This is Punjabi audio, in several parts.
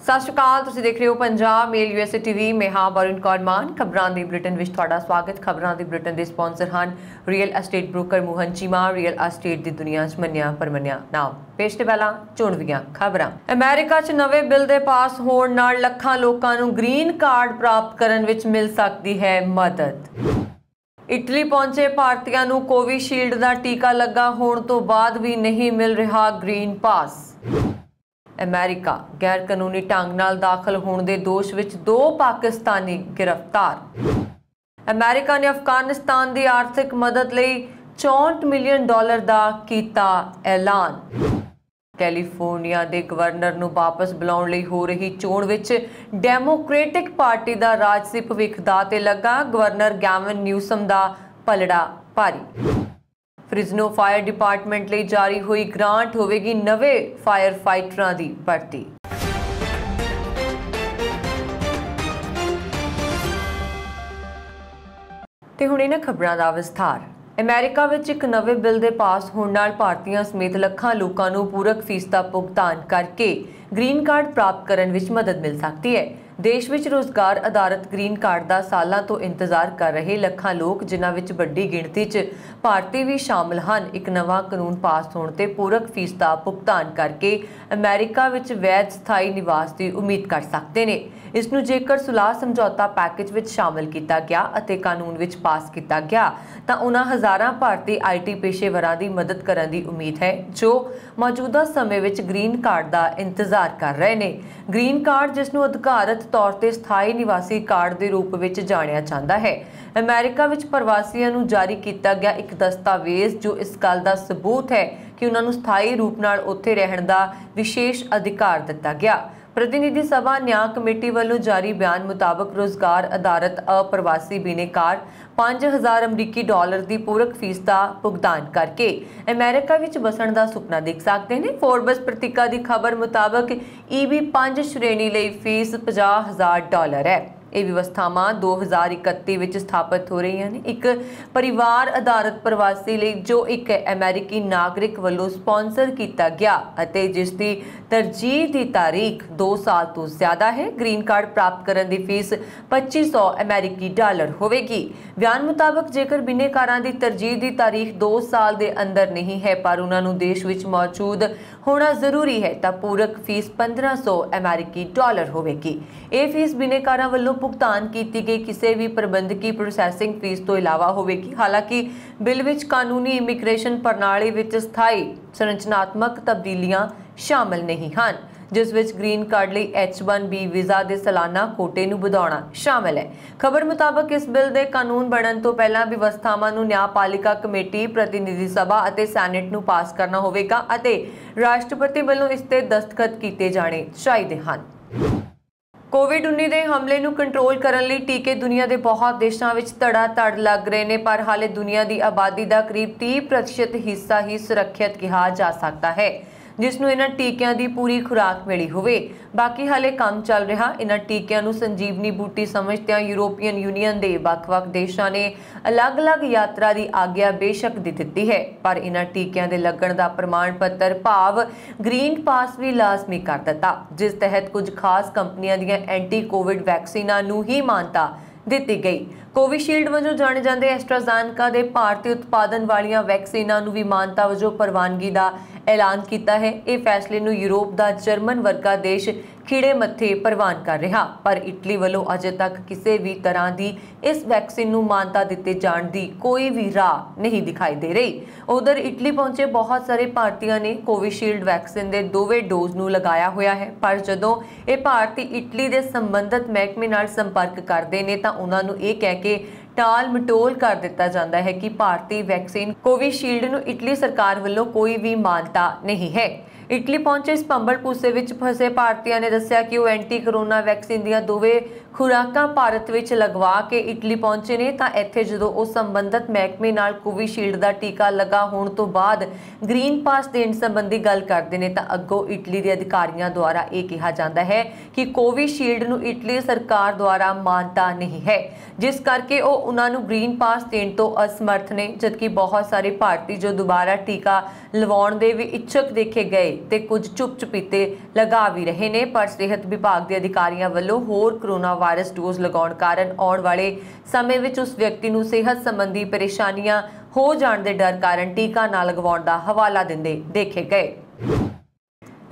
सत श्री अकाल, तुसीं देख रहे हो पंजाब मेल यूएसए टीवी। मैं हाँ वरुण कौर मान। खबरां दी बुलेटिन विच तुहाडा स्वागत। खबरां दी बुलेटिन दे स्पॉन्सर हैं real estate broker Mohan Cheema. Real estate दी दुनिया च मन्निया परमन्निया नाम। पेश ते पहलां चोणवीआं खबरां। अमेरिका च नवे बिल दे पास होण नाल लखां लोकां नूं ग्रीन कार्ड प्राप्त करन विच मिल सकदी है मदद। इटली पहुंचे भारतीयां नूं कोविशील्ड दा टीका लगा होण तो बाद भी नहीं मिल रहा ग्रीन पास। अमेरिका गैर कानूनी ढंग नाल दाखिल होने के दोष विच 2 पाकिस्तानी गिरफ्तार। अमेरिका ने अफगानिस्तान की आर्थिक मदद लई $64 मिलियन का कीता ऐलान। कैलीफोर्निया के गवर्नर नूं वापस बुलाउण लई हो रही चोण विच डेमोक्रेटिक पार्टी का राजसी भविख दा ते लगा गवर्नर गैविन न्यूसम का पलड़ा भारी। फ्रिजनो फायर डिपार्टमेंट ਲਈ जारी हुई ग्रांट होवेगी नवे फायर फाइटरां दी भर्ती। ते हुण इन्हां खबरां दा विस्तार। अमेरिका विच एक नवे बिल दे पास होण नाल भारतीयां समेत लखां लोकां नूं पूरक फीस दा भुगतान करके ग्रीन कार्ड प्राप्त करन विच मदद मिल सकती है। देश विच रोजगार आधारित ग्रीन कार्ड का सालों तो इंतजार कर रहे लखां लोग, जिन्हां विच वड्डी गिणती च भारती भी शामिल हैं, एक नवा कानून पास होने ते पूरक फीस का भुगतान करके अमेरिका विच वैध स्थाई निवास की उम्मीद कर सकते हैं। इसनूं जेकर सुलाह समझौता पैकेज विच शामिल किया गया अते कानून विच पास किया गया तां उन्हां हज़ारां भारती IT पेशेवरां की मदद करने की उम्मीद है जो मौजूदा समय विच ग्रीन कार्ड का इंतजार कर रहे हैं। ग्रीन कार्ड जिसनूं अधिकारित तौर पर स्थाई निवासी कार्ड के रूप में जानिया जाता है, अमेरिका विच प्रवासियों नूं जारी किया गया एक दस्तावेज जो इस गल का सबूत है कि उन्होंने स्थाई रूप नाल उत्थे रहण का विशेष अधिकार दिता गया। प्रतिनिधि सभा न्याय कमेटी वालों जारी बयान मुताबक रोजगार आधारित अप्रवासी बिनेकार $5000 अमरीकी की पूरक फीस का भुगतान करके अमेरिका विच बसण का सुपना देख सकते हैं। फोर्ब्स पत्रिका की खबर मुताबक EB-5 श्रेणी लई फीस $50000 है। ये व्यवस्थावां 2031 विच स्थापित हो रही हैं। एक परिवार आधारित प्रवासी लई जो एक अमेरिकी नागरिक वालों स्पॉन्सर किया गया अते जिसकी तरजीह की तारीख 2 साल तो ज्यादा है। ग्रीन कार्ड प्राप्त करने की फीस $2500 अमेरिकी होगी। बयान मुताबक जेकर बिनेकारां की तरजीह की तारीख 2 साल के अंदर नहीं है पर उन्होंने देश विच मौजूद होना जरूरी है तो पूरक फीस $1500 अमेरिकी होगी। ये फीस बिनेकारां वालों भुगतान की गई किसी भी प्रबंधकी प्रोसैसिंग फीस तो इलावा होगी। हालांकि बिल विच कानूनी इमिग्रेशन प्रणाली विच स्थाई संरचनात्मक तब्दीलियां शामिल नहीं हैं, जिस विच ग्रीन कार्ड लई H-1B वीज़ा के सालाना कोटे नूं वधाउणा शामिल है। खबर मुताबक इस बिल के कानून बनने तो पहला व्यवस्थावां नूं न्यायपालिका कमेटी, प्रतिनिधि सभा अते सैनेट नूं पास करना होवेगा अते राष्ट्रपति वालों इस ते दस्तखत किए जाने चाहिए हैं। कोविड-19 के हमले नूं कंट्रोल करने लई टीके दुनिया के बहुत देशों में धड़ाधड़ लग रहे हैं पर हाले दुनिया की आबादी का करीब 30% हिस्सा ही सुरक्षित कहा जा सकता है जिसनूं इन्हां टीकिਆਂ की पूरी खुराक मिली होवे। बाकी हाले काम चल रहा। इन्हां टीकिਆਂ नूं संजीवनी बूटी समझदਿਆਂ यूरोपीयन यूनीयन के ਵੱਖ-ਵੱਖ देशों ने अलग-अलग यात्रा की आग्या बेशक दे दी है पर इन्हां टीकिਆਂ के लगन का प्रमाण पत्र भाव ग्रीन पास भी लाजमी कर दिता, जिस तहत कुछ खास कंपनियां दीयां एंटी कोविड वैक्सीनां नूं ही मानता दी गई। कोविशील्ड वजों जाने जाते एस्ट्राजेनेका के भारतीय उत्पादन वाली वैक्सीनां नूं भी मानता वजों प्रवानगी का ऐलान किया है। ये फैसले नूं यूरोप का जर्मन वर्गा देश खिड़े मत्थे प्रवान कर रहा पर इटली वालों अजे तक किसी भी तरह की इस वैक्सीन नूं मानता दिते जाण दी कोई भी राह नहीं दिखाई दे रही। उधर इटली पहुंचे बहुत सारे भारतीयों ने कोविशील्ड वैक्सीन के 2वें डोज नूं लगाया होया है पर जदों ये भारती इटली के संबंधित महकमे नाल संपर्क करते हैं तो उन्होंने ये कह के टाल मटोल कर दिता जाता है कि भारतीय वैक्सीन कोविशील्ड नूं इटली सरकार वालों कोई भी मानता नहीं है। इटली पहुंचे इस पंबल पूसे विच फसे भारतीयों ने दस्सिया कि वो एंटी कोरोना वैक्सीन दीयां 2वें ਖੁਰਾਕਾਂ ਭਾਰਤ ਵਿੱਚ ਲਗਵਾ ਕੇ ਇਟਲੀ ਪਹੁੰਚੇ ਨੇ ਤਾਂ ਇੱਥੇ ਜਦੋਂ ਉਹ ਸੰਬੰਧਿਤ ਮਹਿਕਮੇ ਨਾਲ ਕੋਵਿਸ਼ੀਲਡ ਦਾ ਟੀਕਾ ਲਗਾ ਹੋਣ ਤੋਂ ਬਾਅਦ ਗ੍ਰੀਨ ਪਾਸ ਦੇਣ ਸੰਬੰਧੀ ਗੱਲ ਕਰਦੇ ਨੇ ਤਾਂ ਅੱਗੋਂ ਇਟਲੀ ਦੇ ਅਧਿਕਾਰੀਆਂ ਦੁਆਰਾ ਇਹ ਕਿਹਾ ਜਾਂਦਾ ਹੈ ਕਿ ਕੋਵਿਸ਼ੀਲਡ ਨੂੰ ਇਟਲੀ ਸਰਕਾਰ ਦੁਆਰਾ ਮਾਨਤਾ ਨਹੀਂ ਹੈ, ਜਿਸ ਕਰਕੇ ਉਹ ਉਹਨਾਂ ਨੂੰ ਗ੍ਰੀਨ ਪਾਸ ਦੇਣ ਤੋਂ ਅਸਮਰਥ ਨੇ। ਜਦਕਿ ਬਹੁਤ ਸਾਰੇ ਭਾਰਤੀ ਜੋ ਦੁਬਾਰਾ ਟੀਕਾ ਲਵਾਉਣ ਦੇ ਵੀ ਇੱਛੁਕ ਦੇਖੇ ਗਏ ਤੇ ਕੁਝ ਚੁੱਪ-ਚੁਪੀਤੇ ਲਗਾ ਵੀ ਰਹੇ ਨੇ, ਪਰ ਸਿਹਤ ਵਿਭਾਗ ਦੇ ਅਧਿਕਾਰੀਆਂ ਵੱਲੋਂ ਹੋਰ ਕੋਰੋਨਾ ਵਾਇਰਸ ਡੋਜ਼ ਲਗਾਉਣ ਕਾਰਨ ਆਉਣ ਵਾਲੇ ਸਮੇਂ ਵਿੱਚ ਉਸ ਵਿਅਕਤੀ ਨੂੰ ਸਿਹਤ ਸੰਬੰਧੀ ਪਰੇਸ਼ਾਨੀਆਂ ਹੋ ਜਾਣ ਦੇ ਡਰ ਕਾਰਨ ਟੀਕਾ ਨਾ ਲਗਵਾਉਣ ਦਾ ਹਵਾਲਾ ਦਿੰਦੇ ਦੇਖੇ ਗਏ।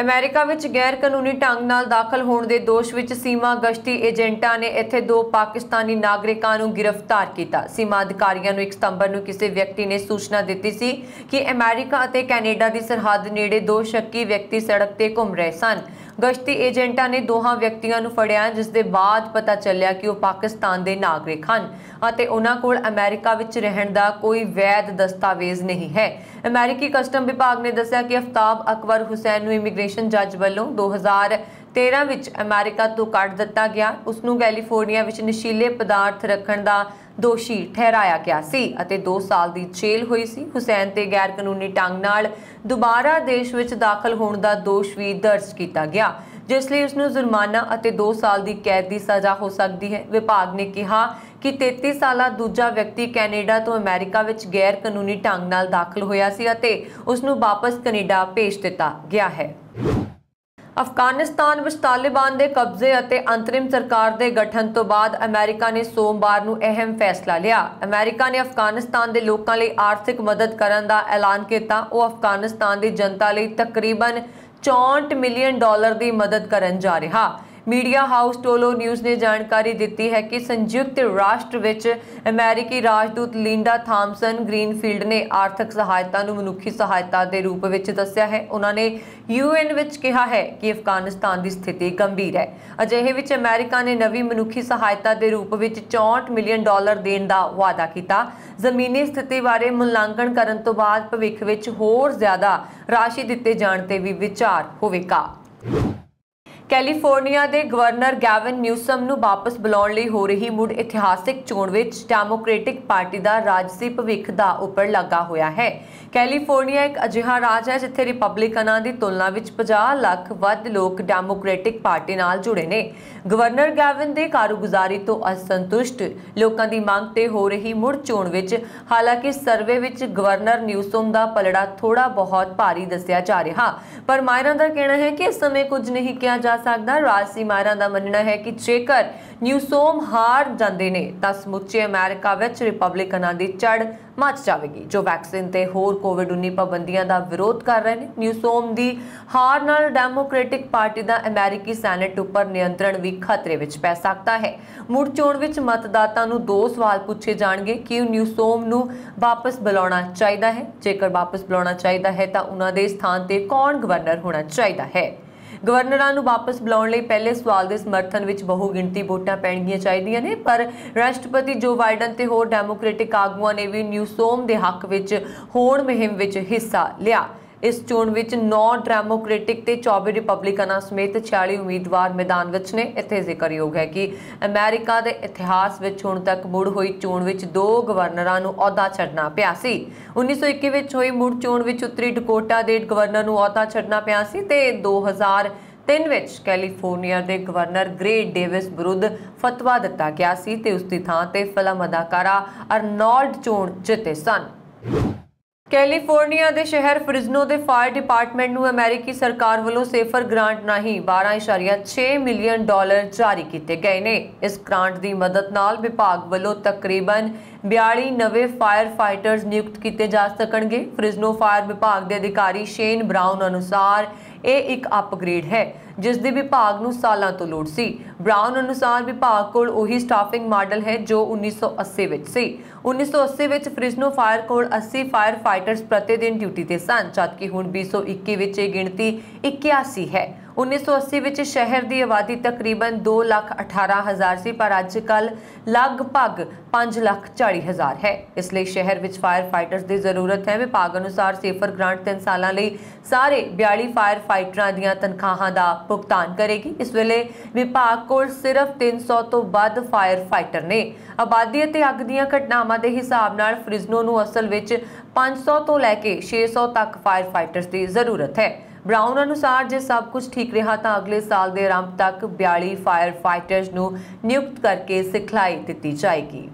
ਅਮਰੀਕਾ ਵਿੱਚ ਗੈਰ ਕਾਨੂੰਨੀ ਢੰਗ ਨਾਲ ਦਾਖਲ ਹੋਣ ਦੇ ਦੋਸ਼ ਵਿੱਚ ਸੀਮਾ ਗਸ਼ਤੀ ਏਜੰਟਾਂ ਨੇ ਇੱਥੇ 2 ਪਾਕਿਸਤਾਨੀ ਨਾਗਰਿਕਾਂ ਨੂੰ ਗ੍ਰਿਫਤਾਰ ਕੀਤਾ। ਸੀਮਾ ਅਧਿਕਾਰੀਆਂ ਨੂੰ 1 ਸਤੰਬਰ ਨੂੰ ਕਿਸੇ ਵਿਅਕਤੀ ਨੇ ਸੂਚਨਾ ਦਿੱਤੀ ਸੀ ਕਿ ਅਮਰੀਕਾ ਅਤੇ ਕੈਨੇਡਾ ਦੀ ਸਰਹੱਦ ਨੇੜੇ 2 ਸ਼ੱਕੀ ਵਿਅਕਤੀ ਸੜਕ ਤੇ ਘੁੰਮ ਰਹੇ ਸਨ। ਗਸ਼ਤੀ ਏਜੰਟਾਂ ਨੇ ਦੋਹਾਂ ਵਿਅਕਤੀਆਂ ਨੂੰ ਫੜਿਆ, ਜਿਸ ਦੇ ਬਾਅਦ ਪਤਾ ਚੱਲਿਆ ਕਿ ਉਹ ਪਾਕਿਸਤਾਨ ਦੇ ਨਾਗਰਿਕ ਹਨ ਅਤੇ ਉਹਨਾਂ ਕੋਲ ਅਮਰੀਕਾ ਵਿੱਚ ਰਹਿਣ ਦਾ ਕੋਈ ਵੈਧ ਦਸਤਾਵੇਜ਼ ਨਹੀਂ ਹੈ। ਅਮਰੀਕੀ ਕਸਟਮ ਵਿਭਾਗ ਨੇ ਦੱਸਿਆ ਕਿ ਅਫਤਾਬ ਅਕਬਰ ਹੁਸੈਨ ਨੂੰ ਇਮੀਗ੍ਰੇਸ਼ਨ ਜੱਜ ਵੱਲੋਂ 2013 ਵਿੱਚ ਅਮਰੀਕਾ ਤੋਂ ਕੱਢ ਦਿੱਤਾ ਗਿਆ। ਉਸ ਨੂੰ ਕੈਲੀਫੋਰਨੀਆ ਵਿੱਚ ਨਸ਼ੀਲੇ ਪਦਾਰਥ ਰੱਖਣ ਦਾ ਦੋਸ਼ੀ ਠਹਿਰਾਇਆ ਗਿਆ ਸੀ ਅਤੇ 2 ਸਾਲ ਦੀ ਜੇਲ੍ਹ ਹੋਈ ਸੀ। ਹੁਸੈਨ ਤੇ ਗੈਰ ਕਾਨੂੰਨੀ ਢੰਗ ਨਾਲ ਦੁਬਾਰਾ ਦੇਸ਼ ਵਿੱਚ ਦਾਖਲ ਹੋਣ ਦਾ ਦੋਸ਼ ਵੀ ਦਰਜ ਕੀਤਾ ਗਿਆ, ਜਿਸ ਲਈ ਉਸ ਨੂੰ ਜੁਰਮਾਨਾ ਅਤੇ 2 ਸਾਲ ਦੀ ਕੈਦ ਦੀ ਸਜ਼ਾ ਹੋ ਸਕਦੀ ਹੈ। ਵਿਭਾਗ ਨੇ ਕਿਹਾ ਕਿ 33 ਸਾਲਾ ਦੂਜਾ ਵਿਅਕਤੀ ਕੈਨੇਡਾ ਤੋਂ ਅਮਰੀਕਾ ਵਿੱਚ ਗੈਰ ਕਾਨੂੰਨੀ ਢੰਗ ਨਾਲ ਦਾਖਲ ਹੋਇਆ ਸੀ ਅਤੇ ਉਸ ਨੂੰ ਵਾਪਸ ਕੈਨੇਡਾ ਭੇਜ ਦਿੱਤਾ ਗਿਆ ਹੈ। ਅਫਗਾਨਿਸਤਾਨ ਵਿੱਚ ਤਾਲਿਬਾਨ ਦੇ ਕਬਜ਼ੇ ਅਤੇ ਅੰਤਰਿਮ ਸਰਕਾਰ ਦੇ ਗਠਨ ਤੋਂ ਬਾਅਦ ਅਮਰੀਕਾ ਨੇ ਸੋਮਵਾਰ ਨੂੰ ਅਹਿਮ ਫੈਸਲਾ ਲਿਆ। ਅਮਰੀਕਾ ਨੇ ਅਫਗਾਨਿਸਤਾਨ ਦੇ ਲੋਕਾਂ ਲਈ ਆਰਥਿਕ ਮਦਦ ਕਰਨ ਦਾ ਐਲਾਨ ਕੀਤਾ। ਉਹ ਅਫਗਾਨਿਸਤਾਨ ਦੀ ਜਨਤਾ ਲਈ ਤਕਰੀਬਨ $64 ਮਿਲੀਅਨ ਦੀ ਮਦਦ ਕਰਨ ਜਾ ਰਿਹਾ। ਮੀਡੀਆ ਹਾਊਸ ਟੋਲੋ ਨਿਊਜ਼ ਨੇ ਜਾਣਕਾਰੀ ਦਿੱਤੀ ਹੈ ਕਿ ਸੰਯੁਕਤ ਰਾਸ਼ਟਰ ਵਿੱਚ ਅਮਰੀਕੀ ਰਾਜਦੂਤ ਲਿੰਡਾ ਥਾਮਸਨ ਗ੍ਰੀਨਫੀਲਡ ਨੇ ਆਰਥਿਕ ਸਹਾਇਤਾ ਨੂੰ ਮਨੁੱਖੀ ਸਹਾਇਤਾ ਦੇ ਰੂਪ ਵਿੱਚ ਦੱਸਿਆ ਹੈ। ਉਹਨਾਂ ਨੇ UN ਵਿੱਚ ਕਿਹਾ ਹੈ ਕਿ ਅਫਗਾਨਿਸਤਾਨ ਦੀ ਸਥਿਤੀ ਗੰਭੀਰ ਹੈ। ਅਜਿਹੇ ਵਿੱਚ ਅਮਰੀਕਾ ਨੇ ਨਵੀਂ ਮਨੁੱਖੀ ਸਹਾਇਤਾ ਦੇ ਰੂਪ ਵਿੱਚ $64 ਮਿਲੀਅਨ ਦੇਣ ਦਾ ਵਾਅਦਾ ਕੀਤਾ। ਜ਼ਮੀਨੀ ਸਥਿਤੀ ਬਾਰੇ ਮੁਲਾਂਕਣ ਕਰਨ ਤੋਂ ਬਾਅਦ ਭਵਿੱਖ ਵਿੱਚ ਹੋਰ ਜ਼ਿਆਦਾ ਰਾਸ਼ੀ ਦਿੱਤੇ ਜਾਣ ਤੇ ਵੀ ਵਿਚਾਰ ਹੋਵੇਗਾ। ਕੈਲੀਫੋਰਨੀਆ ਦੇ ਗਵਰਨਰ ਗੈਵਿਨ ਨਿਊਸਮ ਨੂੰ ਵਾਪਸ ਬੁਲਾਉਣ ਲਈ ਹੋ ਰਹੀ ਮੁੜ ਇਤਿਹਾਸਿਕ ਚੋਣ ਵਿੱਚ ਡੈਮੋਕ੍ਰੈਟਿਕ ਪਾਰਟੀ ਦਾ ਰਾਜਸੀ ਭਵਿੱਖ ਦਾ ਉੱਪਰ ਲੱਗਾ ਹੋਇਆ ਹੈ। ਕੈਲੀਫੋਰਨੀਆ ਇੱਕ ਅਜਿਹਾ ਰਾਜ ਹੈ ਜਿੱਥੇ ਰਿਪਬਲਿਕਨਾਂ ਦੀ ਤੁਲਨਾ ਵਿੱਚ 50 ਲੱਖ ਵੱਧ ਲੋਕ ਡੈਮੋਕ੍ਰੈਟਿਕ ਪਾਰਟੀ ਨਾਲ ਜੁੜੇ ਨੇ। ਗਵਰਨਰ ਗੈਵਿਨ ਦੇ ਕਾਰਗੁਜ਼ਾਰੀ ਤੋਂ ਅਸੰਤੁਸ਼ਟ ਲੋਕਾਂ ਦੀ ਮੰਗ ਤੇ ਹੋ ਰਹੀ ਮੁੜ ਚੋਣ ਵਿੱਚ ਹਾਲਾਂਕਿ ਸਰਵੇ ਵਿੱਚ ਗਵਰਨਰ ਨਿਊਸਮ ਦਾ ਪਲੜਾ ਥੋੜਾ ਬਹੁਤ ਭਾਰੀ ਦੱਸਿਆ ਜਾ ਰਿਹਾ, ਪਰ ਮਾਹਿਰਾਂ ਦਾ ਕਹਿਣਾ ਹੈ ਕਿ ਇਸ ਸਮੇਂ ਕੁਝ ਨਹੀਂ ਕਿਹਾ ਜਾ ਸਕਦਾ। ਰਾਜਸੀ ਮਾਹਿਰਾਂ ਦਾ ਮੰਨਣਾ ਹੈ ਕਿ ਜੇਕਰ ਨਿਊਸੋਮ ਹਾਰ ਜਾਂਦੇ ਨੇ ਤਾਂ ਸਮੁੱਚੇ ਅਮਰੀਕਾ ਵਿੱਚ ਰਿਪਬਲਿਕਨਾਂ ਦੀ ਚੜ੍ਹ ਮਚ ਜਾਵੇਗੀ, ਜੋ ਵੈਕਸੀਨ ਤੇ ਹੋਰ ਕੋਵਿਡ-19 ਪਾਬੰਦੀਆਂ ਦਾ ਵਿਰੋਧ ਕਰ ਰਹੇ ਨੇ। ਨਿਊਸੋਮ ਦੀ ਹਾਰ ਨਾਲ ਡੈਮੋਕ੍ਰੈਟਿਕ ਪਾਰਟੀ ਦਾ ਅਮਰੀਕੀ ਸੈਨੇਟ ਉੱਪਰ ਨਿਯੰਤਰਣ ਵੀ ਖਤਰੇ ਵਿੱਚ ਪੈ ਸਕਦਾ ਹੈ। ਮੁੜ ਚੋਣ ਵਿੱਚ ਮਤਦਾਤਾ ਨੂੰ 2 ਸਵਾਲ ਪੁੱਛੇ ਜਾਣਗੇ ਕਿ ਉਹ ਨਿਊਸੋਮ ਨੂੰ ਵਾਪਸ ਬੁਲਾਉਣਾ ਚਾਹੀਦਾ ਹੈ। ਜੇਕਰ ਵਾਪਸ ਬੁਲਾਉਣਾ ਚਾਹੀਦਾ ਹੈ ਤਾਂ ਉਹਨਾਂ ਦੇ ਸਥਾਨ ਤੇ ਕੌਣ ਗਵਰਨਰ ਹੋਣਾ ਚਾਹੀਦਾ ਹੈ। ਗਵਰਨਰਾਂ ਨੂੰ ਵਾਪਸ ਬੁਲਾਉਣ ਲਈ ਪਹਿਲੇ ਸਵਾਲ ਦੇ ਸਮਰਥਨ ਵਿੱਚ ਬਹੁ ਗਿਣਤੀ ਵੋਟਾਂ ਪੈਣਗੀਆਂ ਚਾਹੀਦੀਆਂ ਨੇ, ਪਰ ਰਾਸ਼ਟਰਪਤੀ ਜੋ ਬਾਈਡਨ ਤੇ ਹੋਰ ਡੈਮੋਕ੍ਰੈਟਿਕ ਆਗੂਆਂ ਨੇ ਵੀ ਨਿਊਸੋਮ ਦੇ ਹੱਕ ਵਿੱਚ ਹੋਣ ਮੁਹਿੰਮ ਵਿੱਚ ਹਿੱਸਾ ਲਿਆ। ਇਸ ਚੋਣ ਵਿੱਚ 9 ਡੈਮੋਕ੍ਰੈਟਿਕ ਤੇ 24 ਰਿਪਬਲਿਕਨਾਂ ਸਮੇਤ 46 ਉਮੀਦਵਾਰ ਮੈਦਾਨ ਵਿੱਚ ਨੇ। ਇੱਥੇ ਜ਼ਿਕਰਯੋਗ ਹੈ ਕਿ ਅਮਰੀਕਾ ਦੇ ਇਤਿਹਾਸ ਵਿੱਚ ਹੁਣ ਤੱਕ ਮੁੜ ਹੋਈ ਚੋਣ ਵਿੱਚ 2 ਗਵਰਨਰਾਂ ਨੂੰ ਅਹੁਦਾ ਛੱਡਣਾ ਪਿਆ ਸੀ। 1921 ਵਿੱਚ ਹੋਈ ਮੁੜ ਚੋਣ ਵਿੱਚ ਉੱਤਰੀ ਡਕੋਟਾ ਦੇ ਗਵਰਨਰ ਨੂੰ ਅਹੁਦਾ ਛੱਡਣਾ ਪਿਆ ਸੀ ਤੇ 2003 ਵਿੱਚ ਕੈਲੀਫੋਰਨੀਆ ਦੇ ਗਵਰਨਰ ਗ੍ਰੇਟ ਡੇਵਿਸ ਵਿਰੁੱਧ ਫਤਵਾ ਦਿੱਤਾ ਗਿਆ ਸੀ ਤੇ ਉਸ ਦੀ ਥਾਂ ਤੇ ਫਿਲਮ ਅਦਾਕਾਰਾ ਅਰਨੋਲਡ ਚੋਣ ਜਿੱਤੇ ਸਨ। ਕੈਲੀਫੋਰਨੀਆ ਦੇ ਸ਼ਹਿਰ ਫ੍ਰਿਜ਼ਨੋ ਦੇ ਫਾਇਰ ਡਿਪਾਰਟਮੈਂਟ ਨੂੰ ਅਮਰੀਕੀ ਸਰਕਾਰ ਵੱਲੋਂ ਸੇਫਰ ਗ੍ਰਾਂਟ ਰਾਹੀਂ $12.6 ਮਿਲੀਅਨ ਜਾਰੀ ਕੀਤੇ ਗਏ ਨੇ। ਇਸ ਗ੍ਰਾਂਟ ਦੀ ਮਦਦ ਨਾਲ ਵਿਭਾਗ ਵੱਲੋਂ ਤਕਰੀਬਨ 42 ਨਵੇਂ ਫਾਇਰ ਫਾਈਟਰਸ ਨਿਯੁਕਤ ਕੀਤੇ ਜਾ ਸਕਣਗੇ। ਫ੍ਰਿਜ਼ਨੋ ਫਾਇਰ ਵਿਭਾਗ ਦੇ ਅਧਿਕਾਰੀ ਸ਼ੇਨ ਬਰਾਊਨ ਅਨੁਸਾਰ ਇਹ ਇੱਕ ਅਪਗ੍ਰੇਡ ਹੈ ਜਿਸ ਦੀ ਵਿਭਾਗ ਨੂੰ ਸਾਲਾਂ ਤੋਂ ਲੋੜ ਸੀ। ਬਰਾਊਨ ਅਨੁਸਾਰ ਵਿਭਾਗ ਕੋਲ ਉਹੀ ਸਟਾਫਿੰਗ ਮਾਡਲ ਹੈ ਜੋ 1980 ਵਿੱਚ ਸੀ। 1980 ਵਿੱਚ ਫ੍ਰਿਜ਼ਨੋ ਫਾਇਰ ਕੋਲ 80 ਫਾਇਰ ਫਾਈਟਰਸ ਪ੍ਰਤੀ ਦਿਨ ਡਿਊਟੀ ਤੇ ਸਨ, ਜਦਕਿ ਹੁਣ 2021 ਵਿੱਚ ਇਹ ਗਿਣਤੀ 81 ਹੈ। 1980 ਵਿੱਚ ਸ਼ਹਿਰ ਦੀ ਆਬਾਦੀ ਤਕਰੀਬਨ 2,18,000 ਸੀ, ਪਰ ਅੱਜ-ਕੱਲ ਲਗਭਗ 5,40,000 ਹੈ। ਇਸ ਲਈ ਸ਼ਹਿਰ ਵਿੱਚ ਫਾਇਰ ਫਾਈਟਰਸ ਦੀ ਜ਼ਰੂਰਤ ਹੈ। ਵਿਭਾਗ ਅਨੁਸਾਰ ਸੇਫਰ ਗ੍ਰਾਂਟ 3 ਸਾਲਾਂ ਲਈ ਸਾਰੇ 42 ਫਾਇਰ ਫਾਈਟਰਾਂ ਦੀਆਂ ਤਨਖਾਹਾਂ ਦਾ ਭੁਗਤਾਨ ਕਰੇਗੀ। ਇਸ ਵੇਲੇ ਵਿਭਾਗ ਕੋਲ ਸਿਰਫ 300 ਤੋਂ ਵੱਧ ਫਾਇਰ ਫਾਈਟਰ ਨੇ। ਆਬਾਦੀ ਅਤੇ ਅੱਗ ਦੀਆਂ ਘਟਨਾਵਾਂ ਦੇ ਹਿਸਾਬ ਨਾਲ ਫ੍ਰਿਜ਼ਨੋ ਨੂੰ ਅਸਲ ਵਿੱਚ 500 ਤੋਂ ਲੈ ਕੇ 600 ਤੱਕ ਫਾਇਰ ਫਾਈਟਰਸ ਦੀ ਜ਼ਰੂਰਤ ਹੈ। ਬ੍ਰਾਊਨ ਅਨੁਸਾਰ ਜੇ ਸਭ ਕੁਝ ਠੀਕ ਰਿਹਾ ਤਾਂ ਅਗਲੇ ਸਾਲ ਦੇ ਆਰੰਭ ਤੱਕ 42 ਫਾਇਰ ਫਾਈਟਰਸ ਨੂੰ ਨਿਯੁਕਤ ਕਰਕੇ ਸਿਖਲਾਈ ਦਿੱਤੀ ਜਾਏਗੀ।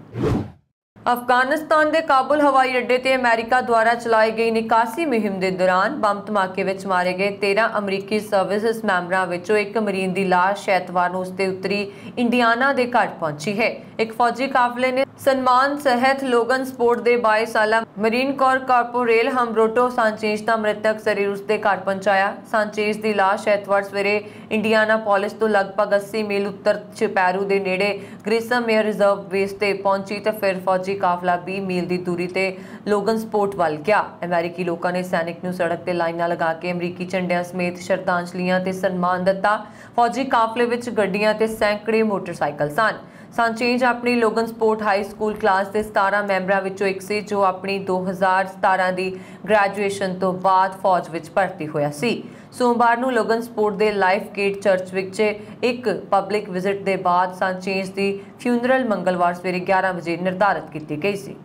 ਅਫਗਾਨਿਸਤਾਨ ਦੇ ਕਾਬੁਲ ਹਵਾਈ ਅੱਡੇ ਤੇ ਅਮਰੀਕਾ ਦੁਆਰਾ ਚਲਾਈ ਗਈ ਨਿਕਾਸੀ ਮੁਹਿੰਮ ਦੇ ਦੌਰਾਨ ਬੰਬ ਧਮਾਕੇ ਵਿੱਚ ਮਾਰੇ ਗਏ 13 ਅਮਰੀਕੀ ਸਰਵਿਸਿਜ਼ ਮੈਂਬਰਾਂ ਵਿੱਚੋਂ ਇੱਕ ਮਰੀਨ ਦੀ ਲਾਸ਼ ਐਤਵਾਰ ਨੂੰ ਉਸਦੇ ਉੱਤਰੀ ਇੰਡੀਆਨਾ ਦੇ ਘਰ ਪਹੁੰਚੀ ਹੈ। ਇੱਕ ਫੌਜੀ ਕਾਫਲੇ ਨੇ ਸਨਮਾਨ ਸਹਿਤ ਲੋਗਨ ਸਪੋਰਟ ਦੇ 22 ਸਾਲਾ ਮਰੀਨ ਕੋਰ ਕਾਰਪੋਰੇਲ ਹਮਰੋਟੋ ਸਾਂਚੇਜ਼ ਦਾ ਮ੍ਰਿਤਕ ਸਰੀਰ ਉਸਦੇ ਘਰ ਪਹੁੰਚਾਇਆ। ਸਾਂਚੇਜ਼ ਦੀ ਲਾਸ਼ ਐਤਵਾਰ ਸਵੇਰੇ ਇੰਡੀਆਨਾ ਪੋਲਿਸ ਤੋਂ ਲਗਭਗ 80 ਮੀਲ ਉੱਤਰ ਚਪੈਰੂ ਦੇ ਨੇੜੇ ਗ੍ਰਿਸਮ ਏਅਰ ਰਿਜ਼ਰਵ ਬੇਸ ਤੇ ਪਹੁੰਚੀ ਤੇ ਫਿਰ ਫੌਜੀ ਕਾਫਲਾ 20 ਮੀਲ ਦੀ ਦੂਰੀ ਤੇ ਲੋਗਨ ਸਪੋਰਟ ਵੱਲ ਗਿਆ। ਅਮਰੀਕੀ ਲੋਕਾਂ ਨੇ ਸੈਨਿਕ ਨੂੰ ਸੜਕ ਤੇ ਲਾਈਨਾਂ ਲਗਾ ਕੇ ਅਮਰੀਕੀ ਝੰਡਿਆਂ ਸਮੇਤ ਸ਼ਰਧਾਂਜਲੀਆਂ ਤੇ ਸਨਮਾਨ ਦਿੱਤਾ। ਫੌਜੀ ਕਾਫਲੇ ਵਿੱਚ ਗੱਡੀਆਂ ਤੇ ਸੈਂਕੜੇ ਮੋਟਰਸਾਈਕਲ ਸਨ। ਸਾਂਚੇਜ਼ ਆਪਣੀ Logan support high school class ਦੇ 17 ਮੈਂਬਰਾਂ ਵਿੱਚੋਂ ਇੱਕ ਸੀ ਜੋ ਆਪਣੀ 2017 ਦੀ ਗ੍ਰੈਜੂਏਸ਼ਨ ਤੋਂ ਬਾਅਦ ਫੌਜ ਵਿੱਚ ਭਰਤੀ ਹੋਇਆ ਸੀ। ਸੋਮਵਾਰ ਨੂੰ ਲੋਗਨ ਸਪੋਰਟ ਦੇ ਲਾਈਫ ਗੇਟ ਚਰਚ ਵਿੱਚ ਇੱਕ ਪਬਲਿਕ ਵਿਜ਼ਿਟ ਦੇ ਬਾਅਦ ਸਾਂਚੇਜ਼ ਦੀ ਫਿਊਨਰਲ ਮੰਗਲਵਾਰ ਸਵੇਰੇ 11 ਵਜੇ ਨਿਰਧਾਰਤ ਕੀਤੀ ਗਈ ਸੀ।